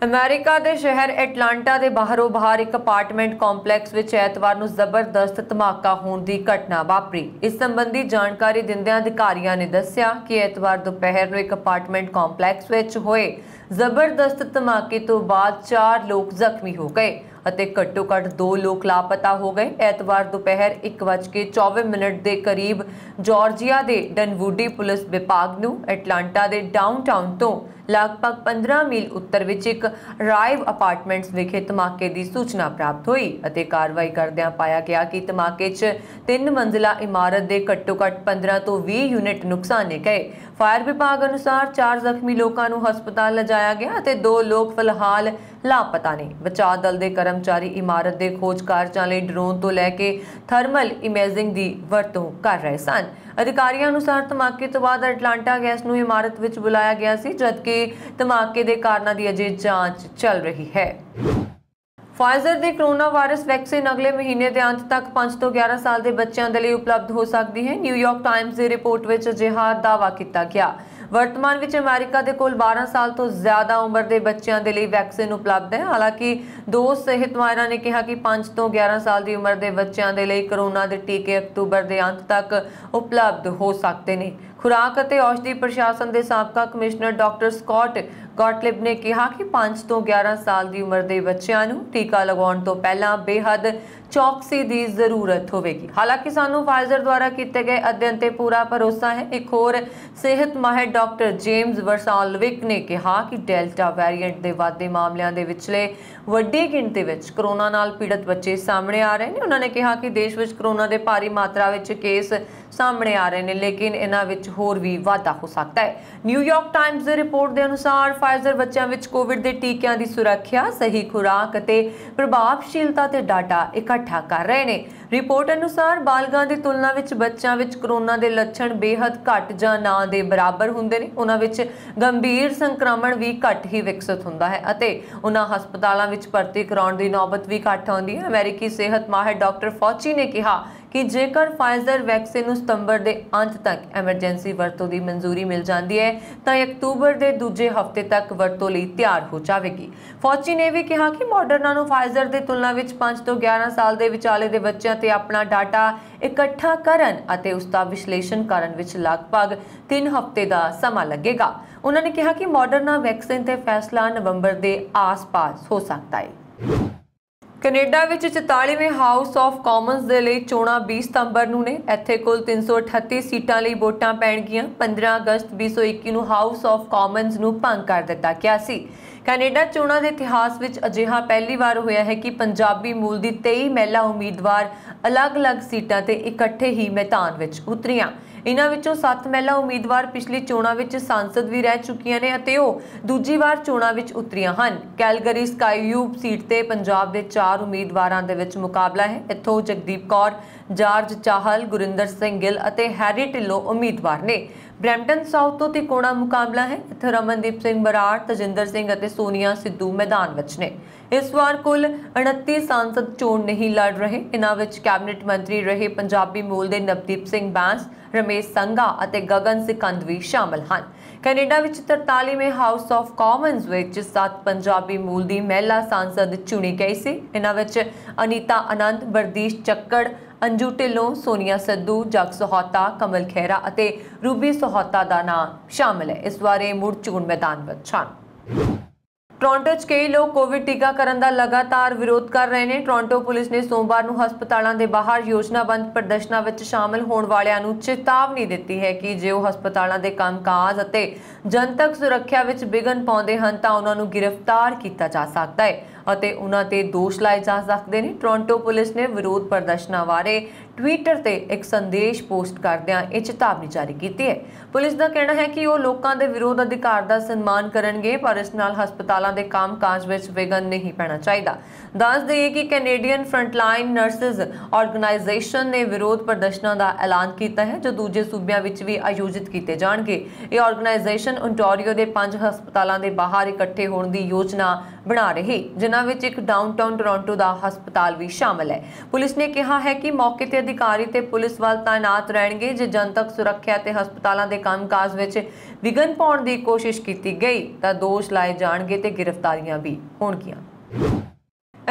ਅਮਰੀਕਾ ਦੇ ਸ਼ਹਿਰ ਐਟਲਾਂਟਾ ਦੇ ਬਾਹਰੋਂ ਬਾਹਰ ਇੱਕ ਅਪਾਰਟਮੈਂਟ ਕੰਪਲੈਕਸ ਵਿੱਚ ਐਤਵਾਰ ਨੂੰ ਜ਼ਬਰਦਸਤ ਧਮਾਕਾ ਹੋਣ ਦੀ ਘਟਨਾ ਵਾਪਰੀ। ਇਸ ਸੰਬੰਧੀ ਜਾਣਕਾਰੀ ਦਿੰਦਿਆਂ ਅਧਿਕਾਰੀਆਂ ਨੇ ਦੱਸਿਆ ਕਿ ਐਤਵਾਰ ਦੁਪਹਿਰ ਨੂੰ ਇੱਕ ਅਪਾਰਟਮੈਂਟ ਕੰਪਲੈਕਸ ਵਿੱਚ ਹੋਏ ਜ਼ਬਰਦਸਤ ਧਮਾਕੇ ਤੋਂ ਬਾਅਦ 4 ਲੋਕ ਜ਼ਖਮੀ ਹੋ ਗਏ ਅਤੇ ਘੱਟੋ-ਘੱਟ 2 ਲੋਕ ਲਾਪਤਾ ਹੋ ਗਏ। ਐਤਵਾਰ ਦੁਪਹਿਰ 1:24 ਦੇ ਕਰੀਬ ਜਾਰਜੀਆ ਦੇ ਡਨਵੁਡੀ ਪੁਲਿਸ ਵਿਭਾਗ ਨੂੰ ਐਟਲਾਂਟਾ ਦੇ ਡਾਊਨਟਾਊਨ ਤੋਂ ਲਗਭਗ 15 ਮੀਲ ਉੱਤਰ ਵਿੱਚ ਇੱਕ ਰਾਈਵ ਅਪਾਰਟਮੈਂਟਸ ਵਿਖੇ ਧਮਾਕੇ ਦੀ ਸੂਚਨਾ ਪ੍ਰਾਪਤ ਹੋਈ ਅਤੇ ਕਾਰਵਾਈ ਕਰਦਿਆਂ ਪਾਇਆ ਗਿਆ ਕਿ ਧਮਾਕੇ 'ਚ 3 ਮੰਜ਼ਿਲਾ ਇਮਾਰਤ ਦੇ ਘੱਟੋ-ਘੱਟ 15 ਤੋਂ 20 ਯੂਨਿਟ ਨੁਕਸਾਨੇ ਗਏ। ਫਾਇਰ ਵਿਭਾਗ ਅਨੁਸਾਰ 4 ਜ਼ਖਮੀ ਲੋਕਾਂ ਨੂੰ ਹਸਪਤਾਲ ਲਿਜਾਇਆ ਗਿਆ ਅਤੇ 2 ਲੋਕ ਫਿਲਹਾਲ ਲਾਪਤਾ ਨੇ। ਬਚਾਅ ਦਲ ਦੇ ਕਰਮਚਾਰੀ ਇਮਾਰਤ ਦੇ ਖੋਜ ਕਾਰਜਾਂ ਲਈ ਡਰੋਨ ਤੋਂ ਲੈ ਕੇ ਥਰਮਲ ਇਮੇਜਿੰਗ ਦੀ ਵਰਤੋਂ ਕਰ ਰਹੇ ਸਨ। ਅਧਿਕਾਰੀਆਂ ਅਨੁਸਾਰ ਧਮਾਕੇ ਤੋਂ ਬਾਅਦ ਐਟਲਾਂਟਾ ਗੈਸ ਨੂੰ ਇਮਾਰਤ ਵਿੱਚ ਬੁਲਾਇਆ ਗਿਆ ਸੀ, ਜਦਕਿ ਧਮਾਕੇ ਦੇ ਕਾਰਨਾਂ ਦੀ ਅਜੇ ਜਾਂਚ ਚੱਲ ਰਹੀ ਹੈ। ਫਾਈਜ਼ਰ ਦੀ ਕੋਰੋਨਾ ਵਾਇਰਸ ਵੈਕਸੀਨ ਅਗਲੇ ਮਹੀਨੇ ਦੇ ਅੰਤ ਤੱਕ 5 ਤੋਂ 11 ਸਾਲ ਦੇ ਬੱਚਿਆਂ ਦੇ ਲਈ ਉਪਲਬਧ ਹੋ ਸਕਦੀ ਹੈ। ਨਿਊਯਾਰਕ ਟਾਈਮਜ਼ ਦੀ ਰਿਪੋਰਟ ਵਿੱਚ ਅਜਿਹਾ ਦਾਅਵਾ ਕੀਤਾ ਗਿਆ। ਵਰਤਮਾਨ ਵਿੱਚ ਅਮਰੀਕਾ ਦੇ ਕੋਲ 12 ਸਾਲ ਤੋਂ ਜ਼ਿਆਦਾ ਉਮਰ ਦੇ ਬੱਚਿਆਂ ਦੇ ਲਈ ਵੈਕਸੀਨ ਉਪਲਬਧ ਹੈ। ਹਾਲਾਂਕਿ 2 ਸਿਹਤ ਮਾਹਿਰਾਂ ਨੇ ਕਿਹਾ ਕਿ 5 ਤੋਂ 11 ਸਾਲ ਦੀ ਉਮਰ ਦੇ ਬੱਚਿਆਂ ਦੇ ਲਈ ਕੋਰੋਨਾ ਦੇ ਟੀਕੇ ਅਕਤੂਬਰ ਦੇ ਅੰਤ ਤੱਕ ਉਪਲਬਧ ਹੋ ਸਕਦੇ ਨੇ। ਖੁਰਾਕ ਅਤੇ ਔਸ਼ਧੀ ਪ੍ਰਸ਼ਾਸਨ ਦੇ ਸਾਬਕਾ ਕਮਿਸ਼ਨਰ ਡਾਕਟਰ ਸਕਾਟ ਗੌਟਲਿਬ ਨੇ ਕਿਹਾ ਕਿ 5 ਤੋਂ 11 ਸਾਲ ਦੀ ਉਮਰ ਦੇ ਬੱਚਿਆਂ ਨੂੰ ਟੀਕਾ ਲਗਾਉਣ ਤੋਂ ਪਹਿਲਾਂ ਬੇਹੱਦ ਚੌਕਸੀ ਦੀ ਜ਼ਰੂਰਤ ਹੋਵੇਗੀ। ਹਾਲਾਂਕਿ ਸਾਨੂੰ ਫਾਈਜ਼ਰ ਦੁਆਰਾ ਕੀਤੇ ਗਏ ਅਧਿਐਨ ਤੇ ਪੂਰਾ ਭਰੋਸਾ ਹੈ। ਇੱਕ ਹੋਰ ਸਿਹਤ ਮਾਹਿਰ ਡਾਕਟਰ ਜੇਮਸ ਵਰਸਾਲਵਿਕ ਨੇ ਕਿਹਾ ਕਿ ਡੈਲਟਾ ਵੇਰੀਐਂਟ ਦੇ ਵਾਧੇ ਮਾਮਲਿਆਂ ਦੇ ਵਿਚਲੇ ਵੱਡੀ ਗਿਣਤੀ ਵਿੱਚ ਕੋਰੋਨਾ ਨਾਲ ਪੀੜਤ ਬੱਚੇ ਸਾਹਮਣੇ ਆ ਰਹੇ ਨੇ। ਉਹਨਾਂ ਨੇ ਕਿਹਾ ਕਿ ਦੇਸ਼ ਵਿੱਚ ਕੋਰੋਨਾ ਦੇ ਭਾਰੀ ਮਾਤਰਾ ਵਿੱਚ ਕੇਸ ਸਾਹਮਣੇ ਆ ਰਹੇ ਨੇ, ਲੇਕਿਨ ਇਹਨਾਂ ਵਿੱਚ ਹੋਰ ਵੀ ਵਾਧਾ ਹੋ ਸਕਦਾ ਹੈ। ਨਿਊਯਾਰਕ ਟਾਈਮਜ਼ ਦੀ ਰਿਪੋਰਟ ਦੇ ਅਨੁਸਾਰ ਫਾਈਜ਼ਰ ਬੱਚਿਆਂ ਵਿੱਚ ਕੋਵਿਡ ਦੇ ਟੀਕਿਆਂ ਦੀ ਸੁਰੱਖਿਆ, ਸਹੀ ਖੁਰਾਕ ਅਤੇ ਪ੍ਰਭਾਵਸ਼ੀਲਤਾ ਤੇ ਡਾਟਾ ਇਕੱਠਾ ਕਰ ਰਹੇ ਨੇ। ਰਿਪੋਰਟ ਅਨੁਸਾਰ ਬਾਲਗਾਂ ਦੀ ਤੁਲਨਾ ਵਿੱਚ ਬੱਚਿਆਂ ਵਿੱਚ ਕੋਰੋਨਾ ਦੇ ਲੱਛਣ ਬੇਹੱਦ ਘੱਟ ਜਾਂ ਨਾ ਦੇ ਬਰਾਬਰ ਹੁੰਦੇ ਨੇ। ਉਹਨਾਂ ਵਿੱਚ ਗੰਭੀਰ ਸੰਕਰਮਣ ਵੀ ਘੱਟ ਹੀ ਵਿਕਸਿਤ ਹੁੰਦਾ ਹੈ ਅਤੇ ਉਹਨਾਂ ਹਸਪਤਾਲਾਂ ਵਿੱਚ ਭਰਤੀ ਕਰਾਉਣ ਦੀ ਨੌਬਤ ਵੀ ਘੱਟ ਆਉਂਦੀ ਹੈ। ਅਮਰੀਕੀ ਸਿਹਤ ਮਾਹਿਰ ਡਾਕਟਰ ਫੌਚੀ ਨੇ ਕਿਹਾ ਕਿ ਜੇਕਰ ਫਾਈਜ਼ਰ ਵੈਕਸੀਨ ਨੂੰ ਸਤੰਬਰ ਦੇ ਅੰਤ ਤੱਕ ਐਮਰਜੈਂਸੀ ਵਰਤੋਂ ਦੀ ਮਨਜ਼ੂਰੀ ਮਿਲ ਜਾਂਦੀ ਹੈ ਤਾਂ ਅਕਤੂਬਰ ਦੇ ਦੂਜੇ ਹਫ਼ਤੇ ਤੱਕ ਵਰਤੋਂ ਲਈ ਤਿਆਰ ਹੋ ਜਾਵੇਗੀ। ਫੌਚੀ ਨੇ ਵੀ ਕਿਹਾ ਕਿ ਮਾਡਰਨਾ ਨੂੰ ਫਾਈਜ਼ਰ ਦੀ ਤੁਲਨਾ ਵਿੱਚ 5 ਤੋਂ 11 ਸਾਲ ਦੇ ਵਿਚਾਲੇ ਦੇ ਬੱਚਿਆਂ ਤੇ ਆਪਣਾ ਡਾਟਾ ਇਕੱਠਾ ਕਰਨ ਅਤੇ ਉਸ ਦਾ ਵਿਸ਼ਲੇਸ਼ਣ ਕਰਨ ਵਿੱਚ ਲਗਭਗ 3 ਹਫ਼ਤੇ ਦਾ ਸਮਾਂ ਲੱਗੇਗਾ। ਉਹਨਾਂ ਨੇ ਕਿਹਾ ਕਿ ਮਾਡਰਨਾ ਵੈਕਸੀਨ ਤੇ ਫੈਸਲਾ ਨਵੰਬਰ ਦੇ ਆਸ-ਪਾਸ ਹੋ ਸਕਦਾ ਹੈ। ਕੈਨੇਡਾ ਵਿੱਚ 44ਵੇਂ ਹਾਊਸ ਆਫ ਕਾਮਨਸ ਦੇ ਲਈ ਚੋਣਾਂ 20 ਸਤੰਬਰ ਨੂੰ ਨੇ। ਇੱਥੇ ਕੁੱਲ 338 ਸੀਟਾਂ ਲਈ ਵੋਟਾਂ ਪੈਣਗੀਆਂ। 15 ਅਗਸਤ 2021 ਨੂੰ ਹਾਊਸ ਆਫ ਕਾਮਨਸ ਨੂੰ ਭੰਗ ਕਰ ਦਿੱਤਾ ਗਿਆ ਸੀ। ਕੈਨੇਡਾ ਚੋਣਾਂ ਦੇ ਇਤਿਹਾਸ ਵਿੱਚ ਅਜਿਹਾ ਪਹਿਲੀ ਵਾਰ ਹੋਇਆ ਹੈ ਕਿ ਪੰਜਾਬੀ ਮੂਲ ਦੀ 23 ਮਹਿਲਾ ਉਮੀਦਵਾਰ ਅਲੱਗ-ਅਲੱਗ ਸੀਟਾਂ ਤੇ ਇਕੱਠੇ ਹੀ ਮੈਦਾਨ ਵਿੱਚ ਉਤਰੀਆਂ। ਇਹਨਾਂ ਵਿੱਚੋਂ 7 ਮਹਿਲਾ ਉਮੀਦਵਾਰ ਪਿਛਲੀ ਚੋਣਾਂ ਵਿੱਚ ਸੰਸਦ ਵੀ ਰਹਿ ਚੁੱਕੀਆਂ ਨੇ ਅਤੇ ਉਹ ਦੂਜੀ ਵਾਰ ਚੋਣਾਂ ਵਿੱਚ ਉਤਰੀਆਂ ਹਨ। ਕੈਲਗਰੀ ਸਕਾਈਯੂਬ ਸੀਟ ਤੇ ਪੰਜਾਬ ਦੇ 4 ਉਮੀਦਵਾਰਾਂ ਦੇ ਵਿੱਚ ਮੁਕਾਬਲਾ ਹੈ। ਇੱਥੋਂ ਜਗਦੀਪ ਕੌਰ, ਜਾਰਜ ਚਾਹਲ, ਗੁਰਿੰਦਰ ਸਿੰਘ ਗਿੱਲ ਅਤੇ ਹੈਰੀ ਢਿੱਲੋਂ ਉਮੀਦਵਾਰ ਨੇ। ਬਰੈਂਪਟਨ ਸਾਊਥ ਤੋਂ ਤਿਕੋਣਾ ਮੁਕਾਬਲਾ ਹੈ। ਇੱਥੇ ਰਮਨਦੀਪ ਸਿੰਘ ਬਰਾੜ, ਤਜਿੰਦਰ ਸਿੰਘ ਅਤੇ ਸੋਨੀਆ ਸਿੱਧੂ ਮੈਦਾਨ ਵਿੱਚ ਨੇ। ਇਸ ਵਾਰ ਕੁੱਲ 29 ਸਾਂਸਦ ਚੋਣ ਨਹੀਂ ਲੜ ਰਹੇ। ਇਨ੍ਹਾਂ ਵਿੱਚ ਕੈਬਨਿਟ ਮੰਤਰੀ ਰਹੇ ਪੰਜਾਬੀ ਮੂਲ ਦੇ ਨਵਦੀਪ ਸਿੰਘ ਬਾਂਸ, ਰਮੇਸ਼ ਸੰਘਾ ਅਤੇ ਗਗਨ ਸਿਕੰਦ ਵੀ ਸ਼ਾਮਲ ਹਨ। ਕੈਨੇਡਾ ਵਿੱਚ 43ਵੇਂ ਹਾਊਸ ਆਫ ਕਾਮਨਸ ਵਿੱਚ 7 ਪੰਜਾਬੀ ਮੂਲ ਦੀ ਮਹਿਲਾ ਸਾਂਸਦ ਚੁਣੀ ਗਈ ਸੀ। ਇਨ੍ਹਾਂ ਵਿੱਚ ਅਨੀਤਾ ਆਨੰਦ, ਬਰਦੀਸ਼ ਚੱਕੜ, ਅੰਜੂ ਢਿੱਲੋਂ, ਸੋਨੀਆ ਸਿੱਧੂ, ਜਗ ਸਹੋਤਾ, ਕਮਲ ਖਹਿਰਾ ਅਤੇ ਰੂਬੀ ਸਹੋਤਾ ਦਾ ਨਾਮ ਸ਼ਾਮਲ ਹੈ। ਇਸ ਵਾਰ ਇਹ ਮੁੜ ਚੋਣ ਮੈਦਾਨ ਵਿੱਚ ਹਨ। ਟੋਰਾਂਟੋ 'ਚ ਕਈ ਲੋਕ ਕੋਵਿਡ ਟੀਕਾਕਰਨ ਦਾ ਲਗਾਤਾਰ ਵਿਰੋਧ ਕਰ ਰਹੇ ਨੇ। ਟੋਰਾਂਟੋ ਪੁਲਿਸ ਨੇ ਸੋਮਵਾਰ ਨੂੰ ਹਸਪਤਾਲਾਂ ਦੇ ਬਾਹਰ ਯੋਜਨਾਬੰਦ ਪ੍ਰਦਰਸ਼ਨਾਂ ਵਿੱਚ ਸ਼ਾਮਲ ਹੋਣ ਵਾਲਿਆਂ ਨੂੰ ਚੇਤਾਵਨੀ ਦਿੱਤੀ ਹੈ ਕਿ ਜੇ ਉਹ ਹਸਪਤਾਲਾਂ ਦੇ ਕੰਮਕਾਜ ਅਤੇ ਜਨਤਕ ਸੁਰੱਖਿਆ ਵਿੱਚ ਵਿਘਨ ਪਾਉਂਦੇ ਹਨ ਤਾਂ ਉਹਨਾਂ ਨੂੰ ਗ੍ਰਿਫਤਾਰ ਕੀਤਾ ਜਾ ਸਕਦਾ ਹੈ ਅਤੇ ਉਹਨਾਂ ਤੇ ਦੋਸ਼ ਲਾਏ ਜਾ ਸਕਦੇ ਨੇ। ਟੋਰਾਂਟੋ ਪੁਲਿਸ ਨੇ ਵਿਰੋਧ ਪ੍ਰਦਰਸ਼ਨਾਂ ਬਾਰੇ ਟਵਿੱਟਰ ਤੇ ਇੱਕ ਸੰਦੇਸ਼ ਪੋਸਟ ਕਰਦਿਆਂ ਇਹ ਚੇਤਾਵਨੀ ਜਾਰੀ ਕੀਤੀ ਹੈ। ਪੁਲਿਸ ਦਾ ਕਹਿਣਾ ਹੈ ਕਿ ਉਹ ਲੋਕਾਂ ਦੇ ਵਿਰੋਧ ਅਧਿਕਾਰ ਦਾ ਸਨਮਾਨ ਕਰਨਗੇ, ਪਰ ਇਸ ਨਾਲ ਹਸਪਤਾਲਾਂ ਦੇ ਕੰਮਕਾਜ ਵਿੱਚ ਵਿਘਨ ਨਹੀਂ ਪੈਣਾ ਚਾਹੀਦਾ। ਦੱਸ ਦਈਏ ਕਿ ਕੈਨੇਡੀਅਨ ਫਰੰਟਲਾਈਨ ਨਰਸਿਸ ਆਰਗੇਨਾਈਜੇਸ਼ਨ ਨੇ ਵਿਰੋਧ ਪ੍ਰਦਰਸ਼ਨਾਂ ਦਾ ਐਲਾਨ ਕੀਤਾ ਹੈ ਜੋ ਦੂਜੇ ਸੂਬਿਆਂ ਵਿੱਚ ਵੀ ਆਯੋਜਿਤ ਕੀਤੇ ਜਾਣਗੇ। ਇਹ ਆਰਗੇਨਾਈਜੇਸ਼ਨ ਓਨਟਾਰੀਓ ਦੇ 5 ਹਸਪਤਾਲਾਂ ਦੇ ਬਾਹਰ ਇਕੱਠੇ ਹੋਣ ਦੀ ਯੋਜਨਾ ਬਣਾ ਰਹੀ, ਜਿਨ੍ਹਾਂ ਵਿੱਚ ਇੱਕ ਡਾਊਨਟਾਊਨ ਟੋਰਾਂਟੋ ਦਾ ਹਸਪਤਾਲ ਵੀ ਸ਼ਾਮਲ ਹੈ। ਪੁਲਿਸ ਨੇ ਕਿਹਾ ਹੈ ਕਿ ਮੌਕੇ ਤੇ ਅਧਿਕਾਰੀ ਤੇ ਪੁਲਿਸ ਵੱਲ ਤਾਇਨਾਤ ਰਹਿਣਗੇ। ਜੇ ਜਨਤਕ ਸੁਰੱਖਿਆ ਤੇ ਹਸਪਤਾਲਾਂ ਦੇ ਕੰਮਕਾਜ ਵਿੱਚ ਵਿਘਨ ਪਾਉਣ ਦੀ ਕੋਸ਼ਿਸ਼ ਕੀਤੀ ਗਈ ਤਾਂ ਦੋਸ਼ ਲਾਏ ਜਾਣਗੇ ਤੇ ਗ੍ਰਿਫਤਾਰੀਆਂ ਵੀ ਹੋਣਗੀਆਂ।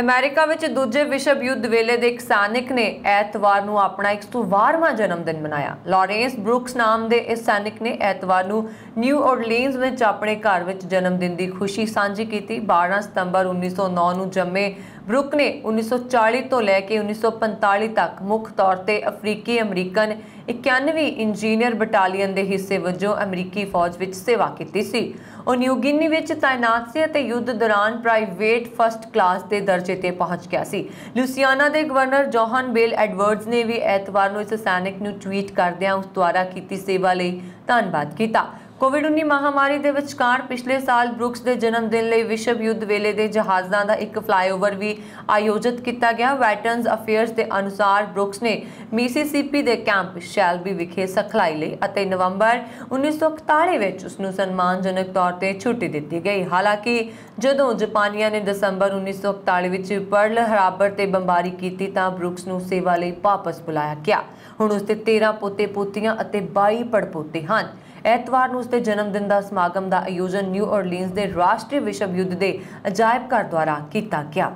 ਅਮਰੀਕਾ ਵਿੱਚ ਦੂਜੇ ਵਿਸ਼ਵ ਯੁੱਧ ਵੇਲੇ ਦੇ ਇੱਕ ਸੈਨਿਕ ਨੇ ਐਤਵਾਰ ਨੂੰ ਆਪਣਾ 112ਵਾਂ ਜਨਮ ਦਿਨ ਮਨਾਇਆ। ਲਾਰੈਂਸ ਬਰੁਕਸ ਨਾਮ ਦੇ ਇਸ ਸੈਨਿਕ ਨੇ ਐਤਵਾਰ ਨੂੰ ਨਿਊ ਓਰਲੀਨਜ਼ ਵਿੱਚ ਆਪਣੇ ਘਰ ਵਿੱਚ ਜਨਮ ਦਿਨ ਦੀ ਖੁਸ਼ੀ ਸਾਂਝੀ ਕੀਤੀ। 12 ਸਤੰਬਰ 1909 ਨੂੰ ਜੰਮੇ ਬਰੁਕ ਨੇ 1940 ਤੋਂ ਲੈ ਕੇ 1945 ਤੱਕ ਮੁੱਖ ਤੌਰ ਤੇ ਅਫਰੀਕੀ ਅਮਰੀਕਨ 91ਵੀਂ ਇੰਜੀਨੀਅਰ ਬਟਾਲੀਅਨ ਦੇ ਹਿੱਸੇ ਵਜੋਂ ਅਮਰੀਕੀ ਫੌਜ ਵਿੱਚ ਸੇਵਾ ਕੀਤੀ ਸੀ। ਉਹ ਨਿਊ ਗਿਨੀ ਵਿੱਚ ਤਾਇਨਾਤ ਸੀ ਅਤੇ ਯੁੱਧ ਦੌਰਾਨ ਪ੍ਰਾਈਵੇਟ ਫਸਟ ਕਲਾਸ ਦੇ ਦਰਜੇ ਤੇ ਪਹੁੰਚ ਗਿਆ ਸੀ। ਲੂਸੀਆਨਾ ਦੇ ਗਵਰਨਰ ਜੋਹਨ ਬੇਲ ਐਡਵਰਡਸ ਨੇ ਵੀ ਐਤਵਾਰ ਨੂੰ ਇਸ ਸੈਨਿਕ ਨੂੰ ਟਵੀਟ ਕਰਦਿਆਂ ਉਸ ਦੁਆਰਾ ਕੀਤੀ ਸੇਵਾ ਲਈ ਧੰਨਵਾਦ ਕੀਤਾ। ਕੋਵਿਡ-19 ਮਹਾਮਾਰੀ ਦੇ ਵਿਚਕਾਰ ਪਿਛਲੇ ਸਾਲ ਬਰੁਕਸ ਦੇ ਜਨਮ ਦਿਨ ਲਈ ਵਿਸ਼ਵ ਯੁੱਧ ਵੇਲੇ ਦੇ ਜਹਾਜ਼ਾਂ ਦਾ ਇੱਕ ਫਲਾਈਓਵਰ ਵੀ ਆਯੋਜਿਤ ਕੀਤਾ ਗਿਆ। ਵੈਟਰਨਸ ਅਫੇਅਰਸ ਦੇ ਅਨੁਸਾਰ ਬਰੁਕਸ ਨੇ ਮਿਸੀਸਿਪੀ ਦੇ ਕੈਂਪ ਸ਼ੈਲਬੀ ਵਿਖੇ ਸਿਖਲਾਈ ਲਈ ਅਤੇ ਨਵੰਬਰ 1941 ਵਿੱਚ ਉਸ ਨੂੰ ਸਨਮਾਨਜਨਕ ਤੌਰ ਤੇ ਛੁੱਟੀ ਦਿੱਤੀ ਗਈ। ਹਾਲਾਂਕਿ ਜਦੋਂ ਜਾਪਾਨੀਆਂ ਨੇ ਦਸੰਬਰ 1941 ਵਿੱਚ ਪਰਲ ਹਾਰਬਰ ਤੇ ਬੰਬਾਰੀ ਕੀਤੀ ਤਾਂ ਬਰੁਕਸ ਨੂੰ ਸੇਵਾ ਲਈ ਵਾਪਸ ਬੁਲਾਇਆ ਗਿਆ। ਹੁਣ ਉਸ ਦੇ 13 ਪੋਤੇ ਪੋਤੀਆਂ ਅਤੇ 22 ਪੜਪੋਤੇ ਹਨ। ਐਤਵਾਰ ਨੂੰ ਉਸਦੇ ਜਨਮ ਦਿਨ ਦਾ ਸਮਾਗਮ ਦਾ ਆਯੋਜਨ ਨਿਊ ਓਰਲੀਨਜ਼ ਦੇ ਰਾਸ਼ਟਰੀ ਵਿਸ਼ਵ ਯੁੱਧ ਦੇ ਅਜਾਇਬ ਘਰ ਦੁਆਰਾ ਕੀਤਾ ਗਿਆ।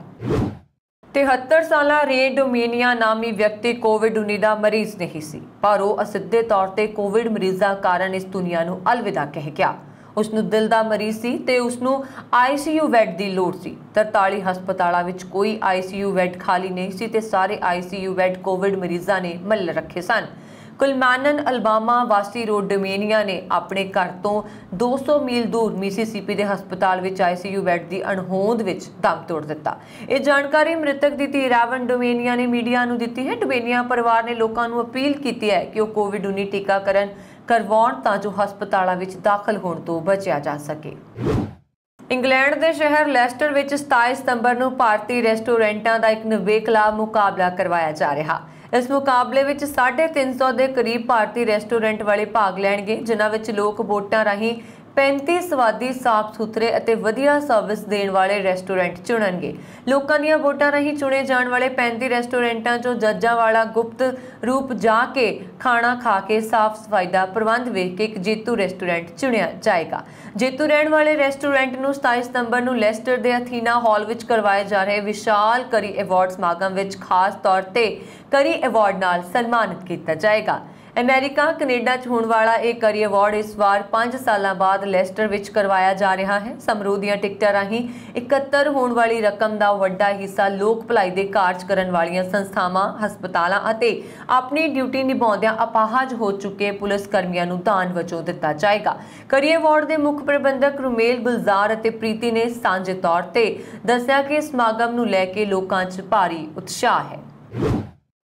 73 ਸਾਲਾ ਰੇ ਡੋਮੇਨੀਆ ਨਾਮੀ ਵਿਅਕਤੀ ਕੋਵਿਡ-19 ਦਾ ਮਰੀਜ਼ ਨਹੀਂ ਸੀ, ਪਰ ਉਹ ਅਸਿੱਧੇ ਤੌਰ ਤੇ ਕੋਵਿਡ ਮਰੀਜ਼ਾਂ ਕਾਰਨ ਇਸ ਦੁਨੀਆ ਨੂੰ ਅਲਵਿਦਾ ਕਹਿ ਗਿਆ। ਉਸ ਨੂੰ ਦਿਲ ਦਾ ਮਰੀਜ਼ ਸੀ ਤੇ ਉਸ ਨੂੰ ICU ਬੈੱਡ ਦੀ ਲੋੜ ਸੀ। 43 ਹਸਪਤਾਲਾਂ ਵਿੱਚ ਕੋਈ ICU ਬੈੱਡ ਖਾਲੀ ਨਹੀਂ ਸੀ ਤੇ ਸਾਰੇ ICU ਬੈੱਡ ਕੋਵਿਡ ਮਰੀਜ਼ਾਂ ਨੇ ਮੱਲ ਰੱਖੇ ਸਨ। ਕੁਲਮਾਨਨ ਅਲਬਾਮਾ ਵਾਸੀ ਡੋਮੇਨੀਆ ਨੇ ਆਪਣੇ ਘਰ ਤੋਂ 200 ਮੀਲ ਦੂਰ ਮਿਸੀਸਿਪੀ ਦੇ ਹਸਪਤਾਲ ਵਿੱਚ ICU ਬੈੱਡ ਦੀ ਅਣਹੋਂਦ ਵਿੱਚ ਦਮ ਤੋੜ ਦਿੱਤਾ। ਇਹ ਜਾਣਕਾਰੀ ਮ੍ਰਿਤਕ ਦੀ ਧੀ ਰਾਵਨ ਡੋਮੇਨੀਆ ਨੇ ਮੀਡੀਆ ਨੂੰ ਦਿੱਤੀ ਹੈ। ਡੋਮੇਨੀਆ ਪਰਿਵਾਰ ਨੇ ਲੋਕਾਂ ਨੂੰ ਅਪੀਲ ਕੀਤੀ ਹੈ ਕਿ ਉਹ ਕੋਵਿਡ-19 ਟੀਕਾਕਰਨ ਕਰਵਾਉਣ ਤਾਂ ਜੋ ਹਸਪਤਾਲਾਂ ਵਿੱਚ ਦਾਖਲ ਹੋਣ ਤੋਂ ਬਚਿਆ ਜਾ ਸਕੇ। ਇੰਗਲੈਂਡ ਦੇ ਸ਼ਹਿਰ ਲੈਸਟਰ ਵਿੱਚ 27 ਸਤੰਬਰ ਨੂੰ ਭਾਰਤੀ ਰੈਸਟੋਰੈਂਟਾਂ ਦਾ ਇੱਕ ਨਿਵੇਕਲਾ ਮੁਕਾਬਲਾ ਕਰਵਾਇਆ ਜਾ ਰਿਹਾ। ਇਸ ਮੁਕਾਬਲੇ ਵਿੱਚ 350 ਦੇ ਕਰੀਬ ਭਾਰਤੀ ਰੈਸਟੋਰੈਂਟ ਵਾਲੇ ਭਾਗ ਲੈਣਗੇ, ਜਿਨ੍ਹਾਂ ਵਿੱਚ ਲੋਕ ਵੋਟਾਂ ਰਾਹੀਂ 35 ਸਵਾਦੀ, ਸਾਫ਼ ਸੁਥਰੇ ਅਤੇ ਵਧੀਆ ਸਰਵਿਸ ਦੇਣ ਵਾਲੇ ਰੈਸਟੋਰੈਂਟ ਚੁਣਨਗੇ। ਲੋਕਾਂ ਦੀਆਂ ਵੋਟਾਂ ਰਾਹੀਂ ਚੁਣੇ ਜਾਣ ਵਾਲੇ 35 ਰੈਸਟੋਰੈਂਟਾਂ 'ਚੋਂ ਜੱਜਾਂ ਵਾਲਾ ਗੁਪਤ ਰੂਪ ਜਾ ਕੇ ਖਾਣਾ ਖਾ ਕੇ ਸਾਫ਼ ਸਫਾਈ ਦਾ ਪ੍ਰਬੰਧ ਵੇਖ ਕੇ ਇੱਕ ਜੇਤੂ ਰੈਸਟੋਰੈਂਟ ਚੁਣਿਆ ਜਾਏਗਾ। ਜੇਤੂ ਰਹਿਣ ਵਾਲੇ ਰੈਸਟੋਰੈਂਟ ਨੂੰ 27 ਸਤੰਬਰ ਨੂੰ ਲੈਸਟਰ ਦੇ ਅਥੀਨਾ ਹਾਲ ਵਿੱਚ ਕਰਵਾਏ ਜਾ ਰਹੇ ਵਿਸ਼ਾਲ ਕਰੀ ਅਵਾਰਡ ਸਮਾਗਮ ਵਿੱਚ ਖਾਸ ਤੌਰ ਤੇ ਕਰੀ ਅਵਾਰਡ ਨਾਲ ਸਨਮਾਨਿਤ ਕੀਤਾ ਜਾਏਗਾ। ਅਮਰੀਕਾ ਕੈਨੇਡਾ 'ਚ ਹੋਣ ਵਾਲਾ ਇਹ ਕਰੀ ਅਵਾਰਡ ਇਸ ਵਾਰ 5 ਸਾਲਾਂ ਬਾਅਦ ਲੈਸਟਰ ਵਿੱਚ ਕਰਵਾਇਆ ਜਾ ਰਿਹਾ ਹੈ। ਸਮਾਰੋਹ ਦੀਆਂ ਟਿਕਟਾਂ ਰਾਹੀਂ ਇਕੱਤਰ ਹੋਣ ਵਾਲੀ ਰਕਮ ਦਾ ਵੱਡਾ ਹਿੱਸਾ ਲੋਕ ਭਲਾਈ ਦੇ ਕਾਰਜ ਕਰਨ ਵਾਲੀਆਂ ਸੰਸਥਾਵਾਂ, ਹਸਪਤਾਲਾਂ ਅਤੇ ਆਪਣੀ ਡਿਊਟੀ ਨਿਭਾਉਂਦਿਆਂ ਅਪਾਹਜ ਹੋ ਚੁੱਕੇ ਪੁਲਿਸ ਕਰਮੀਆਂ ਨੂੰ ਦਾਨ ਵਜੋਂ ਦਿੱਤਾ ਜਾਏਗਾ। ਕਰੀ ਅਵਾਰਡ ਦੇ ਮੁੱਖ ਪ੍ਰਬੰਧਕ ਰੁਮੇਲ ਗੁਲਜ਼ਾਰ ਅਤੇ ਪ੍ਰੀਤੀ ਨੇ ਸਾਂਝੇ ਤੌਰ ਤੇ ਦੱਸਿਆ ਕਿ ਸਮਾਗਮ ਨੂੰ ਲੈ ਕੇ ਲੋਕਾਂ 'ਚ ਭਾਰੀ ਉਤਸ਼ਾਹ ਹੈ।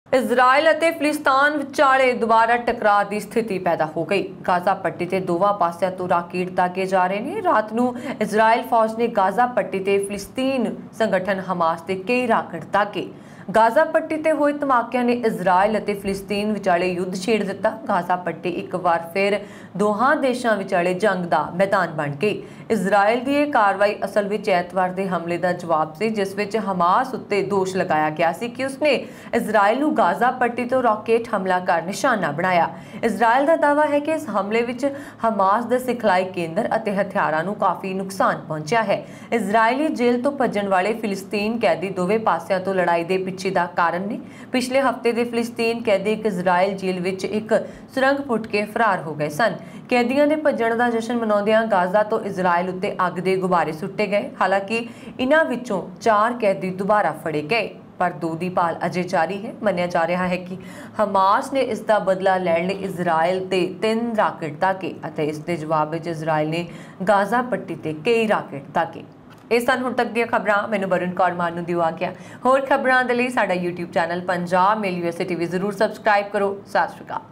ਇਜ਼ਰਾਈਲ ਅਤੇ ਫਿਲਿਸਤੀਨ ਵਿਚਾਲੇ ਦੁਬਾਰਾ ਟਕਰਾਅ ਦੀ ਸਥਿਤੀ ਪੈਦਾ ਹੋ ਗਈ। ਗਾਜ਼ਾ ਪੱਟੀ ਤੇ ਦੋਵਾਂ ਪਾਸਿਆਂ ਤੋਂ ਰਾਕੇਟ ਦਾਗੇ ਜਾ ਰਹੇ ਨੇ। ਰਾਤ ਨੂੰ ਇਜ਼ਰਾਈਲ ਫੌਜ ਨੇ ਗਾਜ਼ਾ ਪੱਟੀ ਤੇ ਫਿਲਿਸਤੀਨ ਸੰਗਠਨ ਹਮਾਸ ਤੇ ਕਈ ਰਾਕੇਟ ਦਾਗੇ। ਗਾਜ਼ਾ ਪੱਟੀ ਤੇ ਹੋਏ ਧਮਾਕਿਆਂ ਨੇ ਇਜ਼ਰਾਈਲ ਅਤੇ ਫਿਲਿਸਤੀਨ ਵਿਚਾਲੇ ਯੁੱਧ ਛੇੜ ਦਿੱਤਾ। ਗਾਜ਼ਾ ਪੱਟੀ ਇੱਕ ਵਾਰ ਫਿਰ ਦੋਹਾਂ ਦੇਸ਼ਾਂ ਵਿਚਾਲੇ ਜੰਗ ਦਾ ਮੈਦਾਨ ਬਣ ਗਈ। ਇਜ਼ਰਾਈਲ ਦੀ ਇਹ ਕਾਰਵਾਈ ਅਸਲ ਵਿੱਚ ਐਤਵਾਰ ਦੇ ਹਮਲੇ ਦਾ ਜਵਾਬ ਸੀ, ਜਿਸ ਵਿੱਚ ਹਮਾਸ ਉੱਤੇ ਦੋਸ਼ ਲਗਾਇਆ ਗਿਆ ਸੀ ਕਿ ਉਸਨੇ ਇਜ਼ਰਾਈਲ ਨੂੰ ਗਾਜ਼ਾ ਪੱਟੀ ਤੋਂ ਰਾਕੇਟ ਹਮਲਾ ਕਰ ਨਿਸ਼ਾਨਾ ਬਣਾਇਆ। ਇਜ਼ਰਾਈਲ ਦਾ ਦਾਅਵਾ ਹੈ ਕਿ ਇਸ ਹਮਲੇ ਵਿੱਚ ਹਮਾਸ ਦੇ ਸਿਖਲਾਈ ਕੇਂਦਰ ਅਤੇ ਹਥਿਆਰਾਂ ਨੂੰ ਕਾਫੀ ਨੁਕਸਾਨ ਪਹੁੰਚਿਆ ਹੈ। ਇਜ਼ਰਾਈਲੀ ਜੇਲ੍ਹ ਤੋਂ ਭੱਜਣ ਵਾਲੇ ਫਿਲਿਸਤੀਨ ਕੈਦੀ ਦੋਵੇਂ ਪਾਸਿਆਂ ਤੋਂ ਲੜਾਈ ਦੇ ਪਿੱਛੇ ਦਾ ਕਾਰਨ ਨੇ। ਪਿਛਲੇ ਹਫਤੇ ਦੇ ਫਿਲਿਸਤੀਨ ਕੈਦੀ ਇੱਕ ਇਜ਼ਰਾਈਲ ਜੇਲ੍ਹ ਵਿੱਚ ਇੱਕ ਸੁਰੰਗ ਪੁੱਟ ਕੇ ਫਰਾਰ ਹੋ ਗਏ ਸਨ। ਕੈਦੀਆਂ ਦੇ ਭੱਜਣ ਦਾ ਜਸ਼ਨ ਮਨਾਉਂਦਿਆਂ ਗਾਜ਼ਾ ਤੋਂ ਇਜ਼ਰਾਈਲ ਉੱਤੇ ਅੱਗ ਦੇ ਗੁਬਾਰੇ ਸੁੱਟੇ ਗਏ। ਹਾਲਾਂਕਿ ਇਨ੍ਹਾਂ ਵਿੱਚੋਂ 4 ਕੈਦੀ ਦੁਬਾਰਾ ਫੜੇ ਗਏ, ਪਰ 2 ਦੀ ਭਾਲ ਅਜੇ ਜਾਰੀ ਹੈ। ਮੰਨਿਆ ਜਾ ਰਿਹਾ ਹੈ ਕਿ ਹਮਾਸ ਨੇ ਇਸ ਦਾ ਬਦਲਾ ਲੈਣ ਲਈ ਇਜ਼ਰਾਈਲ ਤੇ 3 ਰਾਕੇਟ ਦਾਗੇ ਅਤੇ ਇਸ ਦੇ ਜਵਾਬ ਵਿੱਚ ਇਜ਼ਰਾਈਲ ਨੇ ਗਾਜ਼ਾ ਪੱਟੀ ਤੇ ਕਈ ਰਾਕੇਟ ਦਾਗੇ। ਇਹ ਸਨ ਹੁਣ ਤੱਕ ਦੀਆਂ ਖਬਰਾਂ। ਮੈਨੂੰ ਵਰੁਣ ਕੌਰ ਮਾਨ ਨੂੰ ਦਿਓ ਆ ਗਿਆ। ਹੋਰ ਖਬਰਾਂ ਦੇ ਲਈ ਸਾਡਾ YouTube ਚੈਨਲ ਪੰਜਾਬ ਮੇਲ USA TV ਜ਼ਰੂਰ ਸਬਸਕ੍ਰਾਈਬ ਕਰੋ। ਸਤਿ ਸ਼੍ਰੀ ਅਕਾਲ।